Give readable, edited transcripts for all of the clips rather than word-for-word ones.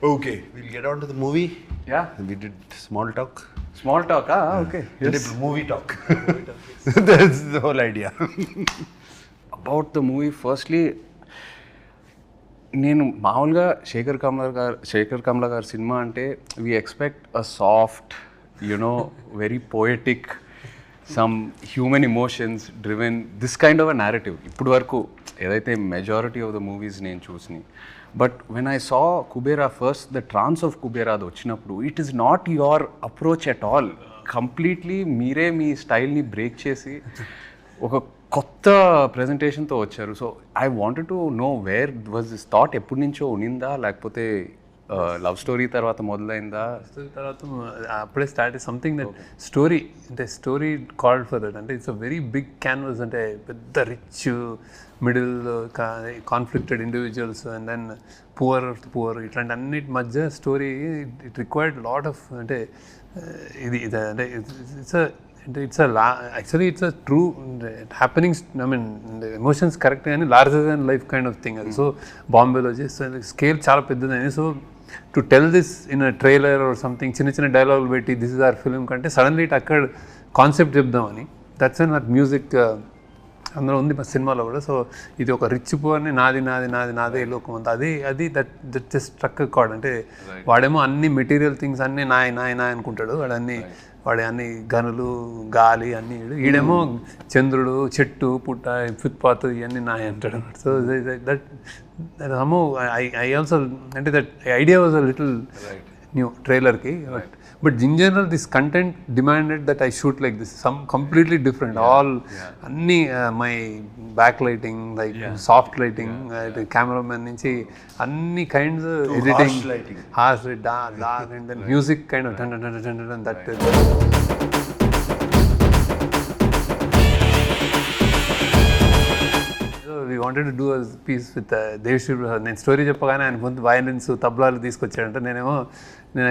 Okay, we'll get on to the movie. Yeah. We did small talk. Small talk, okay. Yes. Movie talk. That's the whole idea. About the movie, firstly, నేను మామూలుగా శేఖర్ కమ్ల గారి సినిమా అంటే we expect a soft very poetic some human emotions driven this kind of a narrative ఇప్పుడు వరకు ఏదైతే majority of the movies నేను చూసినాయి. But when I saw Kubera first, the trance of Kubera అది వచ్చినప్పుడు it is not your approach at all. Completely మీరే మీ స్టైల్ని బ్రేక్ చేసి ఒక కొత్త ప్రెజెంటేషన్తో వచ్చారు. So I wanted to know where was this thought, ఎప్పటి నుంచో ఉనిందా లేకపోతే లవ్ స్టోరీ తర్వాత మొదలైందా? తర్వాత అప్పుడే స్టార్ట్ సంథింగ్ దట్ స్టోరీ అంటే స్టోరీ కాల్డ్ ఫర్ దట్. అంటే it's a very big canvas, అంటే పెద్ద rich middle conflicted individuals and then poor ఇట్లాంటి అన్నిటి మధ్య story. It required lot of అంటే ఇది అంటే it's actually it's a true happenings. I mean emotions correct కానీ larger than life kind of thing అది. సో బాంబేలో చేస్తే స్కేల్ చాలా పెద్దదని. So to tell this in a trailer or something చిన్న చిన్న డైలాగులు పెట్టి దిస్ ఇస్ అవర్ ఫిల్మ్ కంటే సడన్లీ ఇట్ అక్కడ కాన్సెప్ట్ చెప్దామని, దట్స్ అండ్ నాకు మ్యూజిక్ అందులో ఉంది మా సినిమాలో కూడా. సో ఇది ఒక రిచ్ పువర్ని నాదే లోకం అంతా అది దట్ జస్ట్ స్ట్రక్ కార్డ్. అంటే వాడేమో అన్ని మెటీరియల్ థింగ్స్ అన్నీ నాయ అనుకుంటాడు, వాడి అన్ని గనులు గాలి అన్నీ. ఈడేమో చంద్రుడు చెట్టు పుట్ట ఫుట్పాత్ ఇవన్నీ నాయ అంటాడు. సో దట్ ఐ ఆల్సో అంటే that idea was a little new ట్రైలర్కి. But in general this content demanded that I shoot like this some completely different. All అన్నీ my back lighting like soft lighting cameraman నుంచి అన్ని kinds editing harsh dark and then music kind of that. We wanted to do a piece with Devshri Prasad. నేను story చెప్పగానే ఆయన ముందు violins తబలాలు తీసుకొచ్చాడంటే నేను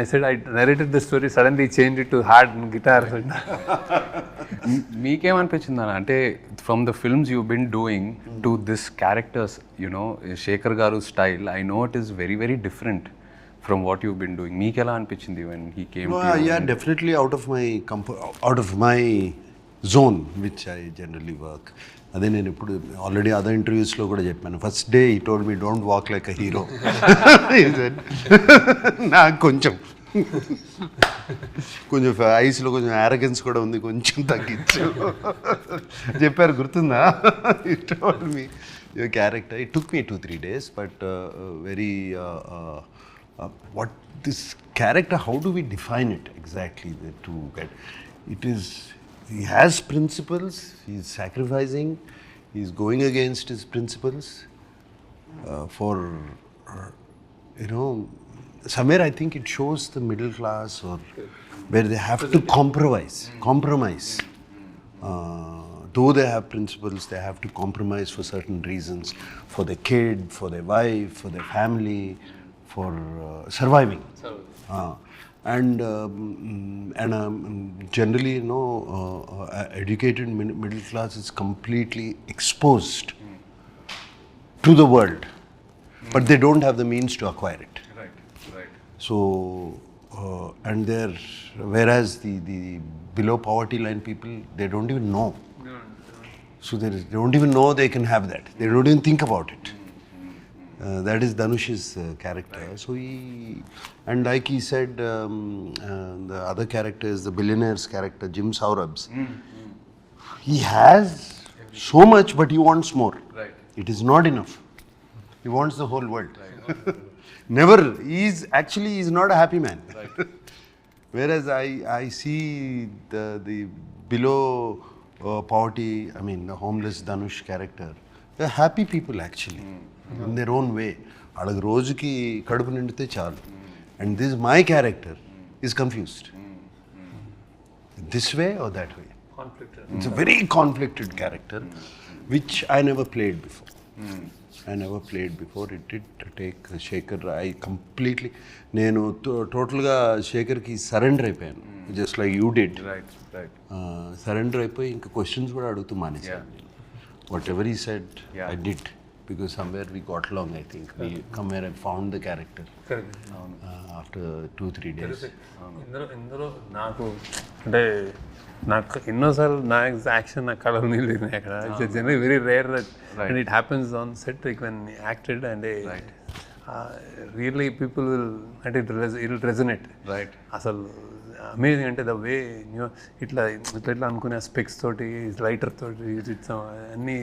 I said I narrated the story, suddenly changed it to hard guitars. మీకేమనిపించింది అన్న అంటే from the films you been doing to this characters Sekhar గారు style, I know it is very very different from what you been doing. మీకు ఎలా అనిపించింది when he came to you? Yeah, definitely out of my zone which I generally work. అదే నేను ఇప్పుడు already other ఇంటర్వ్యూస్లో కూడా చెప్పాను. First day ఈ told me don't walk like a hero. నాకు కొంచెం ఐస్లో కొంచెం యారగెన్స్ కూడా ఉంది, కొంచెం తగ్గించు చెప్పారు, గుర్తుందా? He told me your character. It took me 2-3 days, but very what this character, how do we define it exactly to get it is. He has principles, he is sacrificing, he is going against his principles for, somewhere I think it shows the middle class or where they have to compromise. Though they have principles, they have to compromise for certain reasons, for their kid, for their wife, for their family, for surviving. And generally, educated middle class is completely exposed to the world, but they don't have the means to acquire it. Right. So, and whereas the below poverty line people, they don't even know. So they don't even know they can have that. They don't even think about it. That is Dhanush's character. Right. So and like he said, the other character is the billionaire's character, Jim Saurabh's. He has so much, but he wants more. Right. It is not enough. He wants the whole world. Right. Never. He's not a happy man. Right. Whereas I see the below poverty, I mean the homeless Dhanush character, they're happy people actually. In their own way. వాళ్ళకి రోజుకి కడుపు నిండితే చాలు. And this my character is confused. This way or that way. Conflicted. It's a very conflicted character, which I never played before. It did take Shekhar. I completely, నేను టోటల్గా శేఖర్కి surrender అయిపోయాను, just like you did. Surrender అయిపోయి ఇంకా questions కూడా అడుగుతూ మానేసాను. What ever he said I did. because somewhere we got along, I think. We somewhere I found the character after 2-3 days. ఇందులో నాకు అంటే నాకు ఎన్నోసార్లు నా యాక్షన్ నా కళలు నీళ్ళు అక్కడ it's very rare that and it happens on set like when acted and really people will అంటే ఇట్ విల్ రెజనేట్ రైట్. అసలు అమేజింగ్ అంటే ద వే ఇట్లా ఇట్లా అనుకునే స్పెక్స్ తోటి లైటర్ తోటి ఇట్లా అన్నీ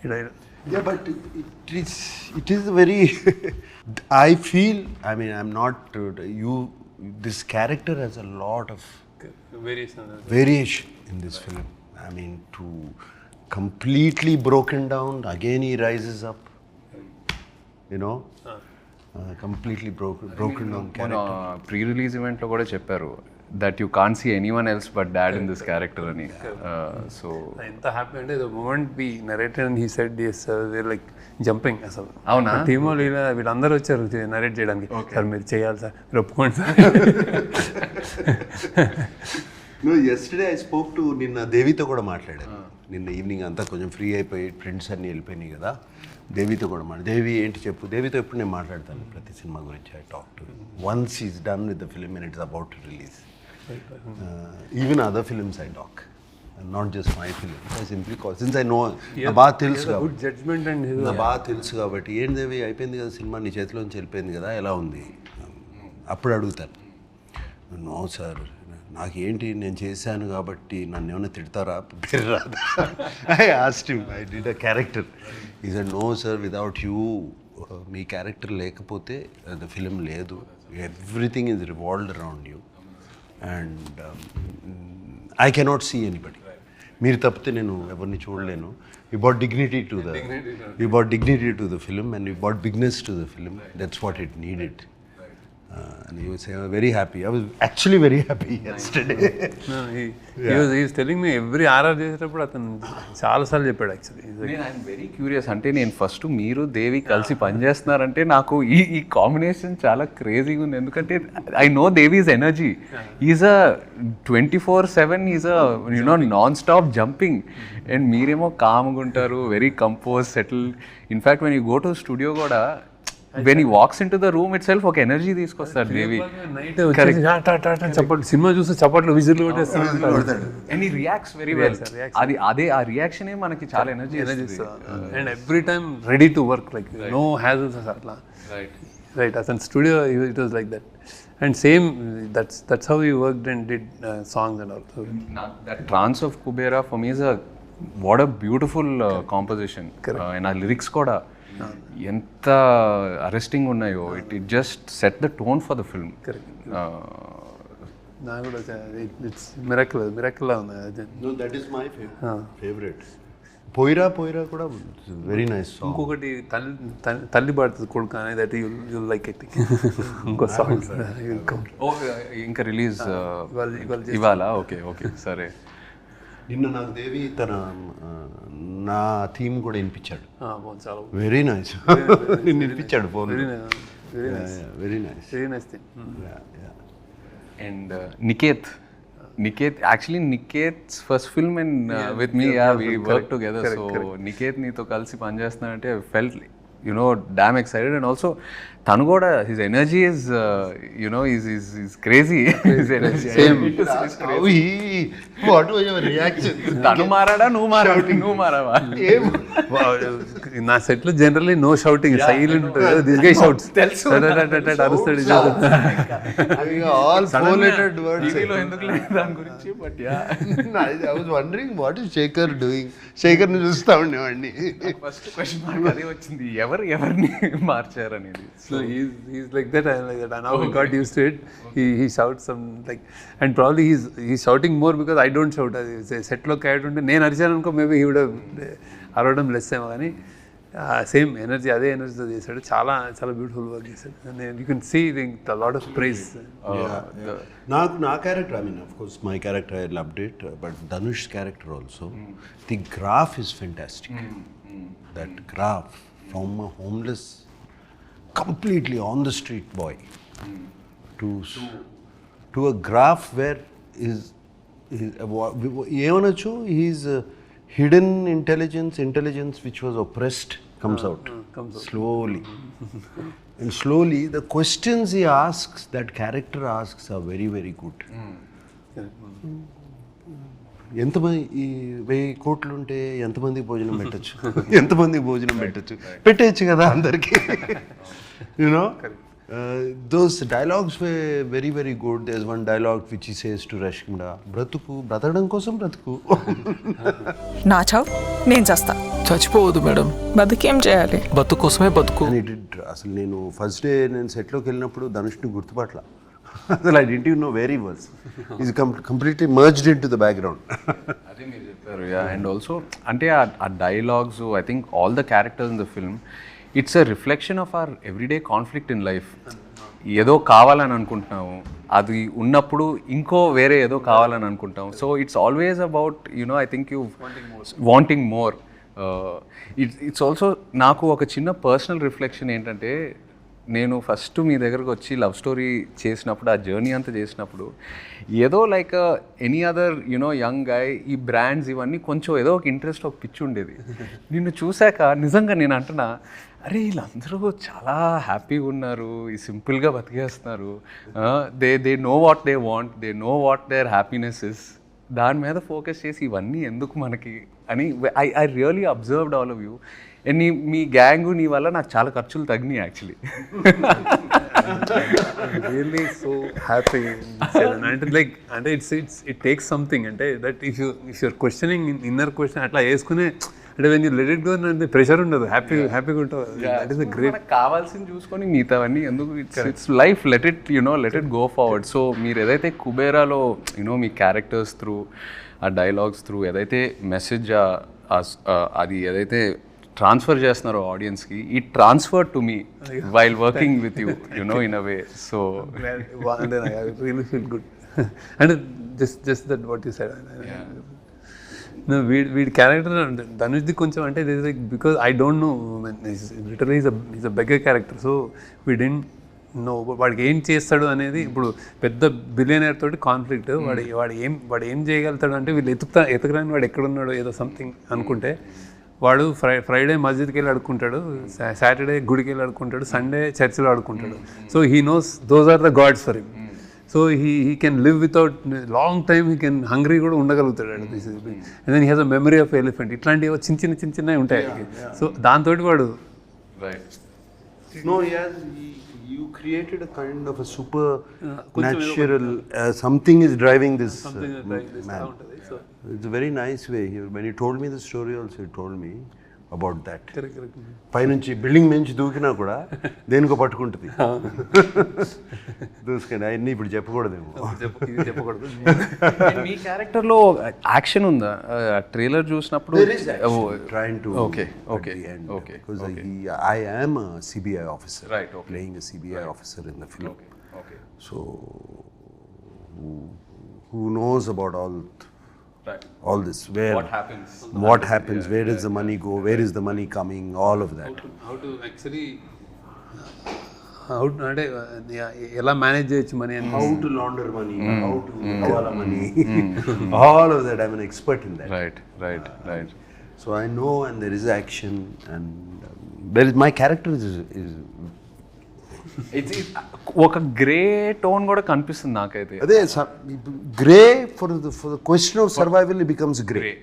ఇట్లా. Yeah, but it is very. I feel. I mean, I'm not. This character has a lot of variation in this film. I mean, to completely broken down. Again, he rises up. You know, completely broken down character. Pre-release event lo kuda chepparu that you can't see anyone else but dad in this character ani. So ఎంత happy అంటే the moment we narrated and he said yes, they're like jumping అసలు. అవునా? Team వాళ్ళు వీళ్ళందరూ వచ్చారు narrate చేయడానికి. Sir మీరు చేయాలి సార్, మీరు ఒప్పుకోండి sir. No, yesterday I spoke to నిన్న దేవితో కూడా మాట్లాడాను. నిన్న ఈవినింగ్ అంతా కొంచెం ఫ్రీ అయిపోయి ఫ్రెండ్స్ అన్నీ వెళ్ళిపోయినాయి కదా, దేవితో కూడా దేవి ఏంటి చెప్పు. దేవితో ఎప్పుడు నేను మాట్లాడతాను ప్రతి సినిమా గురించి. I talk to once is done with the film and it's about to release. Even other films I talk, not just my film. I simply call since I know నా బాగా తెలుసు గుడ్ జడ్జ్మెంట్ అండ్ నా బాగా తెలుసు కాబట్టి ఏంటి దేవి అయిపోయింది కదా సినిమా, నీ చేతిలోంచి వెళ్ళిపోయింది కదా, ఎలా ఉంది అప్పుడు అడుగుతాను. నో సార్, నాకేంటి నేను చేశాను కాబట్టి నన్ను ఏమైనా తిడతారా, పేరు రాదా. I asked him, I did a character. He said no sir, without you, మీ క్యారెక్టర్ లేకపోతే ద ఫిలిం లేదు. Everything is revolved around you and I cannot see anybody. మీరు తప్పితే నేను ఎవరిని చూడలేను. You bought dignity to the film and you bought bigness to the film. That's what it needed. And he was very happy. I was actually very happy yesterday. No, he was telling me every RR చేసేటప్పుడు అతను చాలాసార్లు చెప్పాడు actually. I'm very curious. అంటే నేను first మీరు దేవి కలిసి పనిచేస్తున్నారంటే నాకు ఈ కాంబినేషన్ చాలా క్రేజీగా ఉంది. ఎందుకంటే I know Devi's energy. Is a 24/7 is a non stop jumping and మీరేమో కామ్గా ఉంటారు, very compose, settle. In fact when you go to studio కూడా when he walks into the room itself ఒక ఎనర్జీ తీసుకొస్తారు దేవి. నైట్ చప్పట్లు సినిమా చూస్తే చప్పట్లు విజిల్లు కొట్టేస్తాడు and he reacts very well. అదే ఆ రియాక్షన్ మనకి చాలా energy and every time ready to work like no hassles అట్లా. రైట్ అతని studio it was like that and same that's how he worked and did songs and all. that trance of Kubera for me is what a beautiful composition. and ఆ lyrics కూడా ఎంత arresting ఉన్నాయో. It just set the tone for the film. నాకు కూడా it's miracle ఉంది. No, that is my favorite. పోయిరా కూడా very nice song. ఇంకొకటి తల్లి పాడుతుంది కొడుకు అనేది, దట్ యు లైక్ ఇట్. ఇంకో సాంగ్ ఇంకా రిలీజ్ ఇవాళ. ఓకే సరే. నిన్న నాకు దేవి నా థీమ్ కూడా వినిపించాడు. చాలా వెరీ నైస్. నిన్ను వినిపించాడు phone. Very nice thing. And Niketh actually Niketh's first film and with me we worked together. So Niketh నీతో కలిసి పనిచేస్తున్నానంటే I felt damn excited. And also tanu kuda his energy is is crazy. His energy same. What was your reaction? Tanu marada nu marava. Na set lo generally no shouting, silent. This guy shouts. Arustadu. All four-lettered words. TV lo enduku లేదు దాని గురించి. But yeah, I was wondering what is Shekhar doing. Shekhar ని చూస్తా ఉండేవాడిని. First question mark అదే వచ్చింది, ఎవరిని మార్చారు అనేది. So he's like that, I like that. And now he got used to it. He shouts some like, and probably he's shouting more because I don't shout. Set lo kayat unte nenu archanu anko maybe he would have aradam less emo gaani same energy ade energy తో చేశాడు. చాలా beautiful work చేశాడు. And you can see a lot of praise. నా character, I mean of course my character I loved it, but Dhanush's character also, the graph is fantastic. That graph from a homeless, completely on the street boy to a graph where ఏమనొచ్చు, his hidden intelligence which was oppressed comes out. Slowly. And slowly, the questions he asks, that character asks, are very, very good. ఎంతమంది ఈ 1000 కోట్లు ఉంటే ఎంతమందికి భోజనం పెట్టచ్చు, ఎంతమందికి భోజనం పెట్టచ్చు, పెట్టేయచ్చు కదా అందరికి. You know those dialogues were very, very good. There's one dialogue which he says to Rashmida, బ్రతకడం కోసం బ్రతుకు. నా చావు నేను చేస్తా. చచ్చిపోవద్దు మేడం, బతికేం చేయాలి? బతుకు కోసమే బతుకు. అసలు నేను ఫస్ట్ డే నేను సెట్లోకి వెళ్ళినప్పుడు ధనుష్ని గుర్తుపట్ల. అసలు I didn't even know where he was. He's completely merged into the background. అదే మీరు చెప్పారు. అండ్ ఆల్సో అంటే ఆ dialogues, I think all the characters in the film, it's a reflection of our everyday conflict in life. ఏదో కావాలని అనుకుంటున్నాము, అది ఉన్నప్పుడు ఇంకో వేరే ఏదో కావాలని అనుకుంటాం. So it's always about I think you wanting more. It's also నాకు ఒక చిన్న పర్సనల్ రిఫ్లెక్షన్ ఏంటంటే, నేను ఫస్ట్ మీ దగ్గరకు వచ్చి లవ్ స్టోరీ చేసినప్పుడు, ఆ జర్నీ అంతా చేసినప్పుడు, ఏదో like any other young guy, ఈ బ్రాండ్స్ ఇవన్నీ కొంచెం ఏదో ఒక ఇంట్రెస్ట్, ఒక పిచ్చి ఉండేది. నిన్ను చూశాక నిజంగా నేను అంటున్నా, అరే వీళ్ళందరూ చాలా హ్యాపీగా ఉన్నారు, ఈ సింపుల్గా బతికేస్తున్నారు, they know what they want, they know what their happiness is. దాని మీద ఫోకస్ చేసి ఇవన్నీ ఎందుకు మనకి అని I really observed all of you. And మీ గ్యాంగు నీ వల్ల నాకు చాలా ఖర్చులు తగ్గినాయి యాక్చువల్లీ. Really so happy. అంటే లైక్ అంటే ఇట్ టేక్స్ సంథింగ్, అంటే that if your questioning inner question అట్లా వేసుకునే, అంటే when you let it go అంటే ప్రెషర్ ఉండదు, హ్యాపీగా ఉంటుంది. That is the great. కావాల్సింది చూసుకొని మిగతావన్నీ ఎందుకు, it's life, let it go forward. So మీరు ఏదైతే కుబేరాలో మీ క్యారెక్టర్స్ త్రూ, ఆ డైలాగ్స్ త్రూ ఏదైతే మెసేజ్ అది ఏదైతే ట్రాన్స్ఫర్ చేస్తున్నారో ఆడియన్స్కి, ఈ transfer to me while working with you in a way. So really feel good. అంటే just that what you said. వీడి క్యారెక్టర్ ధనుష్ది కొంచెం అంటే because I don't know, literally is a beggar character. So we don't know వాడికి ఏం చేస్తాడు అనేది. ఇప్పుడు పెద్ద బిలియనర్ తోటి కాన్ఫ్లిక్ట్, వాడు ఏం చేయగలుగుతాడు అంటే, వీళ్ళు ఎతకరాని వాడు ఎక్కడున్నాడో ఏదో సంథింగ్ అనుకుంటే, వాడు ఫ్రైడే మస్జిద్కి వెళ్ళి అడుక్కుంటాడు, సాటర్డే గుడికి వెళ్ళి అడుక్కుంటాడు, సండే చర్చిలో అడుక్కుంటాడు. So he knows those are the gods for him. So he can live without long time, he can hungry కూడా ఉండగలుగుతాడు. And then he has a memory of elephant. ఇట్లాంటివి చిన్న ఉంటాయి. సో దాంతో వాడు No, you created a kind of a supernatural, something is driving this man. It's a very nice way. When he told me the story also, he told me about that. Correct. పైనుంచి building నుంచి దూకినా కూడా దేనికో పట్టుకుంటుంది. దూసుకండి అవన్నీ ఇప్పుడు చెప్పకూడదేమో. చెప్పకూడదు. మీ క్యారెక్టర్లో action ఉందా? ట్రైలర్ చూసినప్పుడు trying to okay because I am a CBI officer, right, playing a CBI officer in the film. Okay. So who knows about all this, where what happens, where does the money go, where is the money coming, all of that. How to actually అంటే ఎలా manage చేయొచ్చు money, how to launder money, how to hawala money, all of that. I'm an expert in that. Right. So I know, and there is action, and there is my character is ఒక grey tone కూడా కనిపిస్తుంది నాకైతే. అదే grey for the question of survival, it becomes grey. Right.